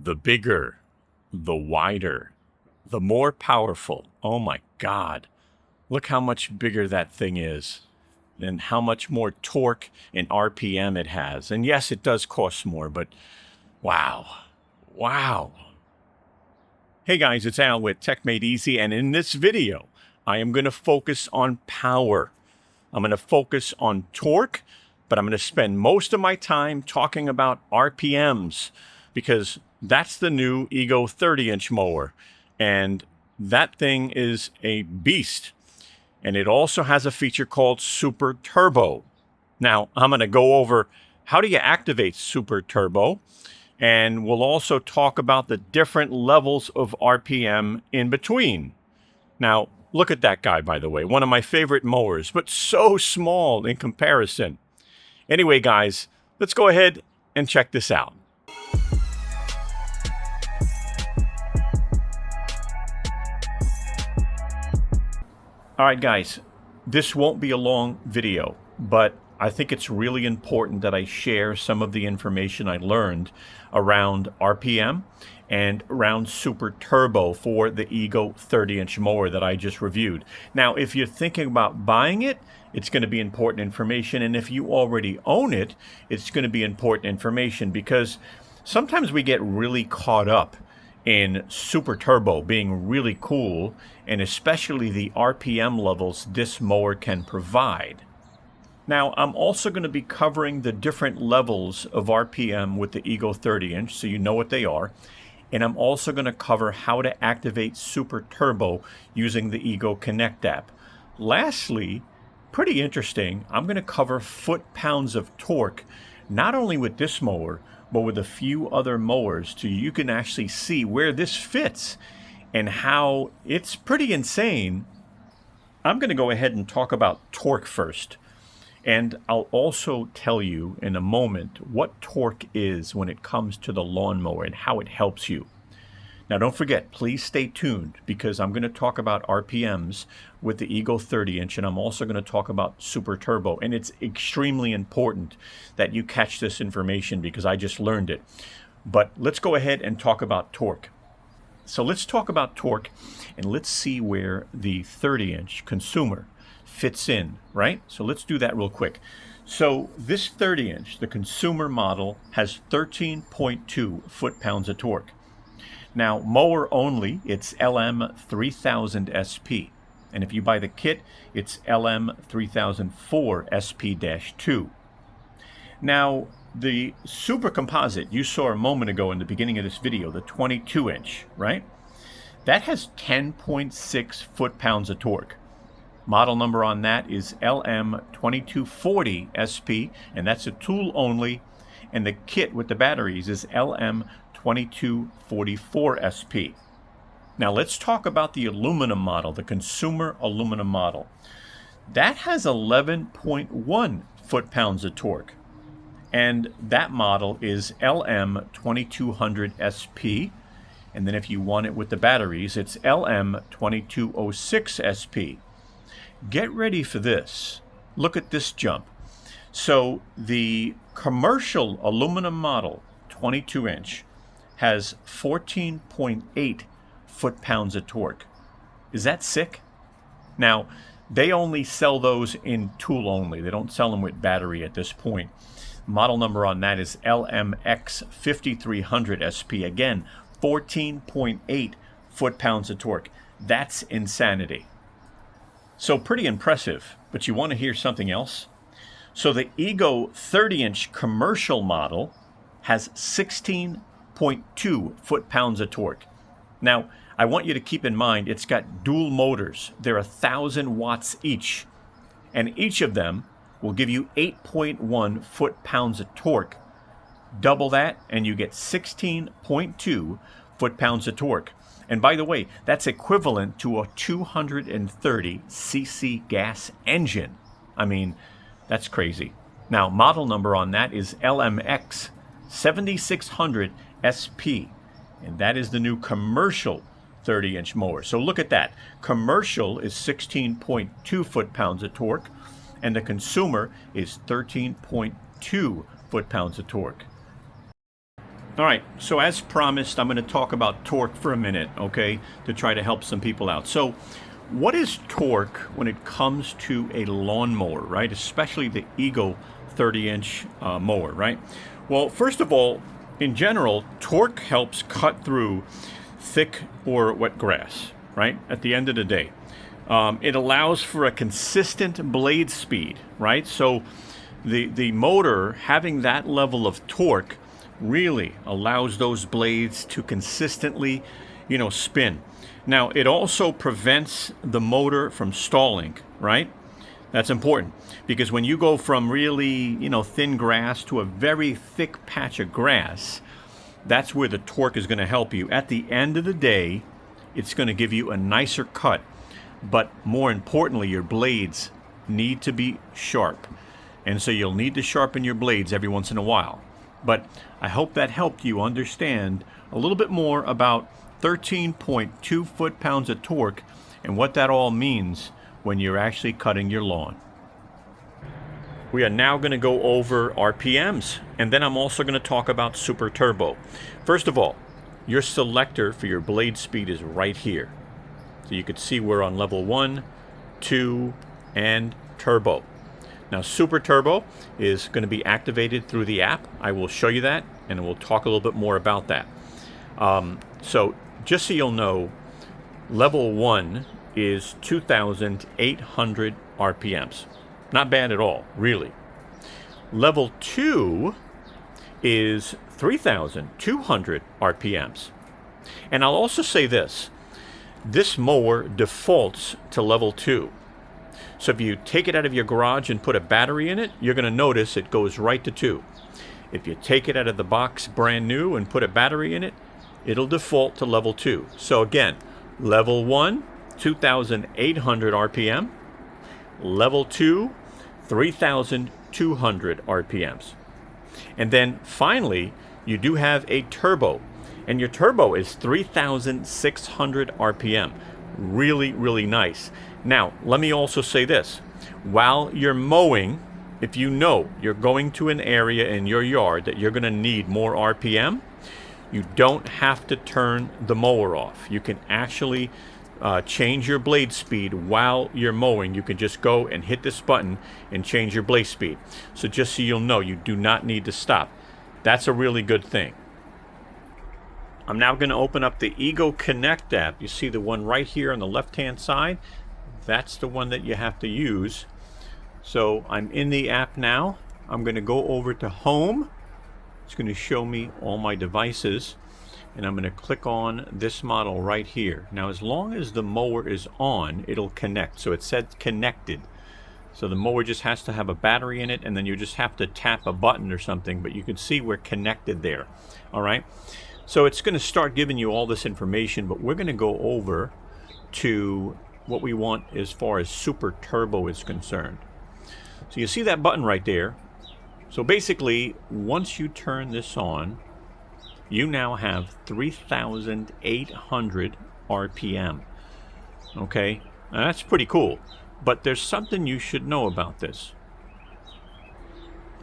The bigger, the wider, the more powerful. Oh my God. Look how much bigger that thing is and how much more torque and RPM it has. And yes, it does cost more, but wow. Wow. Hey guys, it's Al with techmadeezy, and in this video, I am going to focus on power. I'm going to focus on torque, but I'm going to spend most of my time talking about RPMs because that's the new Ego 30-inch mower, and that thing is a beast. And it also has a feature called Super Turbo. Now, I'm going to go over how do you activate Super Turbo, and we'll also talk about the different levels of RPM in between. Now, look at that guy, by the way. One of my favorite mowers, but so small in comparison. Anyway, guys, let's go ahead and check this out. All right, guys, this won't be a long video, but I think it's really important that I share some of the information I learned around RPM and around Super Turbo for the Ego 30-inch mower that I just reviewed. Now, if you're thinking about buying it, it's going to be important information. And if you already own it, it's going to be important information because sometimes we get really caught up in Super Turbo being really cool, and especially the RPM levels this mower can provide. Now, I'm also going to be covering the different levels of RPM with the Ego 30-inch, so you know what they are. And I'm also going to cover how to activate Super Turbo using the Ego Connect app. Lastly, pretty interesting, I'm going to cover foot-pounds of torque, not only with this mower, but with a few other mowers, so you can actually see where this fits and how it's pretty insane. I'm going to go ahead and talk about torque first. And I'll also tell you in a moment what torque is when it comes to the lawnmower and how it helps you. Now, don't forget, please stay tuned because I'm going to talk about RPMs with the Ego 30-inch, and I'm also going to talk about Super Turbo. And it's extremely important that you catch this information because I just learned it. But let's go ahead and talk about torque. So let's talk about torque, and let's see where the 30-inch consumer fits in, right? So let's do that real quick. So this 30-inch, the consumer model, has 13.2 foot-pounds of torque. Now, mower only, it's lm3000sp. And if you buy the kit, it's lm3004sp-2. Now, the Super Composite you saw a moment ago in the beginning of this video, the 22-inch, right? That has 10.6 foot-pounds of torque. Model number on that is lm3004sp, and that's a tool only. And the kit with the batteries is lm3004sp. Now let's talk about the aluminum model, the consumer aluminum model. That has 11.1 foot-pounds of torque. And that model is lm2200sp. And then if you want it with the batteries, it's lm3006sp. Get ready for this. Look at this jump. So the commercial aluminum model, 22-inch, has 14.8 foot-pounds of torque. Is that sick? Now, they only sell those in tool only. They don't sell them with battery at this point. Model number on that is lmx5300sp. Again, 14.8 foot-pounds of torque. That's insanity. So pretty impressive, but you want to hear something else? So the Ego 30-inch commercial model has 16.2 foot-pounds of torque. Now, I want you to keep in mind it's got dual motors. They're 1,000 watts each, and each of them will give you 8.1 foot-pounds of torque. Double that, and you get 16.2 foot-pounds of torque. And by the way, that's equivalent to a 230 cc gas engine. I mean, that's crazy. Now, model number on that is lmx7600sp, and that is the new commercial 30-inch mower. So look at that. Commercial is 16.2 foot-pounds of torque, and the consumer is 13.2 foot-pounds of torque. All right, so as promised, I'm going to talk about torque for a minute, okay, to try to help some people out. So what is torque when it comes to a lawnmower, right? Especially the Eagle 30-inch mower, right? Well, first of all, in general, torque helps cut through thick or wet grass, right? At the end of the day. It allows for a consistent blade speed, right? So the motor having that level of torque really allows those blades to consistently, spin. Now, it also prevents the motor from stalling, right? That's important because when you go from really, thin grass to a very thick patch of grass, that's where the torque is going to help you. At the end of the day, it's going to give you a nicer cut. But more importantly, your blades need to be sharp. And so you'll need to sharpen your blades every once in a while. But I hope that helped you understand a little bit more about 13.2 foot-pounds of torque and what that all means when you're actually cutting your lawn. We are now going to go over RPMs, and then I'm also going to talk about Super Turbo. First of all, your selector for your blade speed is right here. So you could see we're on level 1, 2, and Turbo. Now, Super Turbo is going to be activated through the app. I will show you that, and we'll talk a little bit more about that. So just so you'll know, level 1 is 2,800 RPMs. Not bad at all, really. Level 2 is 3,200 RPMs. And I'll also say this. This mower defaults to level 2. So if you take it out of your garage and put a battery in it, you're going to notice it goes right to 2. If you take it out of the box brand new and put a battery in it, it'll default to level 2. So again, level 1, 2,800 RPM. Level 2, 3,200 RPMs. And then finally, you do have a turbo. And your turbo is 3,600 RPM. Really, really nice. Now, let me also say this. While you're mowing, if you know you're going to an area in your yard that you're going to need more RPM, you don't have to turn the mower off. You can actually change your blade speed while you're mowing. You can just go and hit this button and change your blade speed. So just so you'll know, you do not need to stop. That's a really good thing. I'm now going to open up the Ego Connect app. You see the one right here on the left-hand side? That's the one that you have to use. So I'm in the app now. I'm going to go over to Home. It's going to show me all my devices. And I'm going to click on this model right here. Now, as long as the mower is on, it'll connect. So it said connected. So the mower just has to have a battery in it, and then you just have to tap a button or something. But you can see we're connected there. All right. So it's going to start giving you all this information, but we're going to go over to what we want as far as Super Turbo is concerned. So you see that button right there. So basically, once you turn this on, you now have 3,800 RPM. Okay, now that's pretty cool, but there's something you should know about this.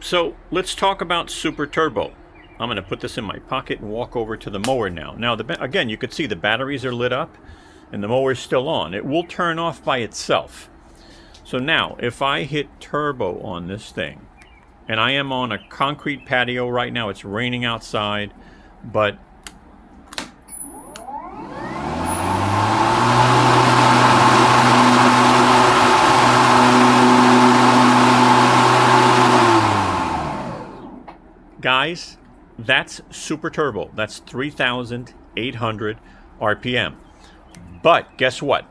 So let's talk about Super Turbo. I'm going to put this in my pocket and walk over to the mower now. Now, again, you can see the batteries are lit up and the mower is still on. It will turn off by itself. So now, if I hit turbo on this thing, and I am on a concrete patio right now, it's raining outside, but guys, that's Super Turbo. That's 3,800 RPM. But guess what?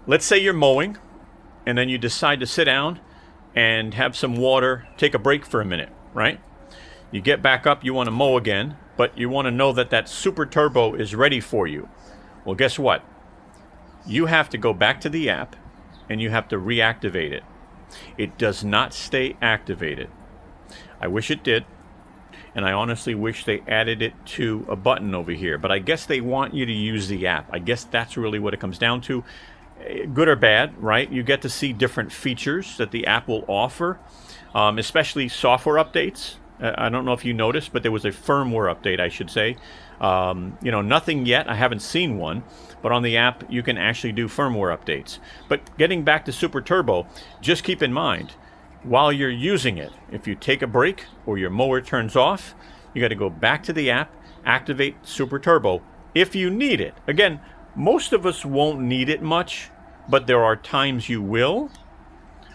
Let's say you're mowing and then you decide to sit down and have some water, take a break for a minute, right? You get back up, you want to mow again, but you want to know that that Super Turbo is ready for you. Well, guess what? You have to go back to the app and you have to reactivate it. It does not stay activated. I wish it did. And I honestly wish they added it to a button over here. But I guess they want you to use the app. I guess that's really what it comes down to. Good or bad, right? You get to see different features that the app will offer, especially software updates. I don't know if you noticed, but there was a firmware update, I should say. You know, nothing yet. I haven't seen one, but on the app you can actually do firmware updates. But getting back to Super Turbo, just keep in mind, while you're using it, if you take a break or your mower turns off, you got to go back to the app, activate Super Turbo if you need it. Again, most of us won't need it much, but there are times you will.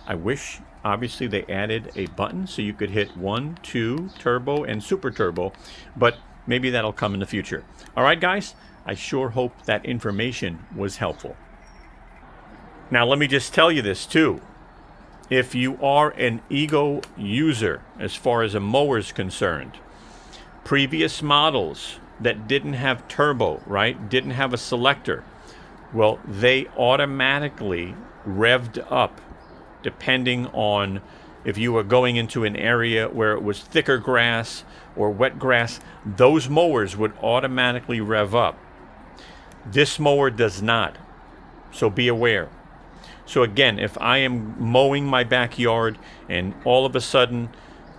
I wish, obviously, they added a button so you could hit 1, 2, Turbo, and Super Turbo, but maybe that'll come in the future. All right, guys, I sure hope that information was helpful. Now, let me just tell you this, too. If you are an Ego user, as far as a mower is concerned, previous models that didn't have turbo, right, didn't have a selector, well, they automatically revved up depending on if you were going into an area where it was thicker grass or wet grass. Those mowers would automatically rev up. This mower does not, so be aware. So again, if I am mowing my backyard and all of a sudden,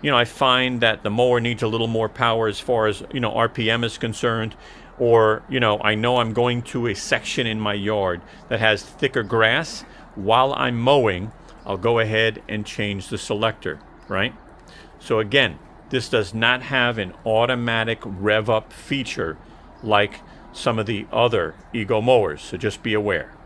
you know, I find that the mower needs a little more power as far as, you know, RPM is concerned, or, you know I'm going to a section in my yard that has thicker grass, while I'm mowing, I'll go ahead and change the selector, right? So again, this does not have an automatic rev up feature like some of the other Ego mowers, so just be aware.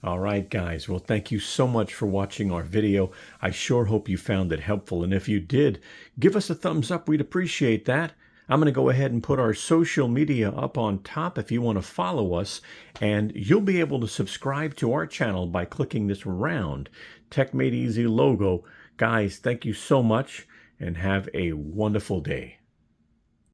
All right, guys. Well, thank you so much for watching our video. I sure hope you found it helpful. And if you did, give us a thumbs up. We'd appreciate that. I'm going to go ahead and put our social media up on top if you want to follow us. And you'll be able to subscribe to our channel by clicking this round TechMadeezy logo. Guys, thank you so much and have a wonderful day.